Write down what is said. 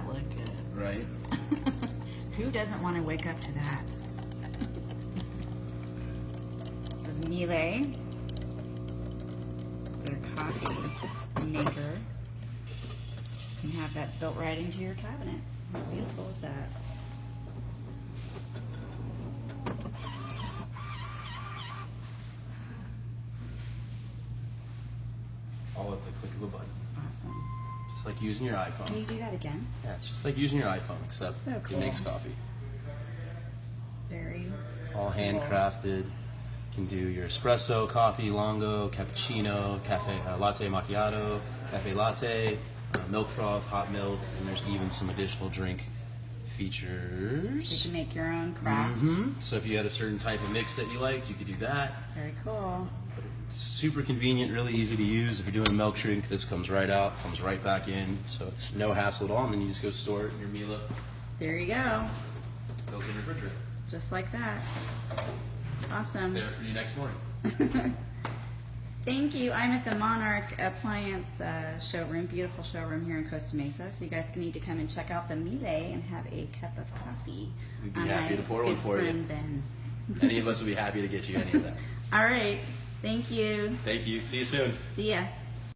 that look good. Right? Who doesn't want to wake up to that? This is Miele, their coffee maker. You can have that built right into your cabinet. How beautiful is that? All at the click of a button. Awesome. Just like using your iPhone. Can you do that again? Yeah, it's just like using your iPhone, except So cool. it makes coffee. Very All handcrafted. You can do your espresso, coffee, longo, cappuccino, cafe, latte macchiato, cafe latte, milk froth, hot milk, and there's even some additional drink features. You can make your own craft. So if you had a certain type of mix that you liked, you could do that. Very cool. It's super convenient, really easy to use. If you're doing a milk drink, this comes right out, comes right back in, so it's no hassle at all, and then you just go store it in your Miele. There you go. Goes in your refrigerator. Just like that. Awesome. There for you next morning. Thank you. I'm at the Monark Appliance Showroom, beautiful showroom here in Costa Mesa. So you guys need to come and check out the Miele and have a cup of coffee. We'd be happy to pour one for you. Ben. Any of us would be happy to get you any of that. All right. Thank you. Thank you. See you soon. See ya.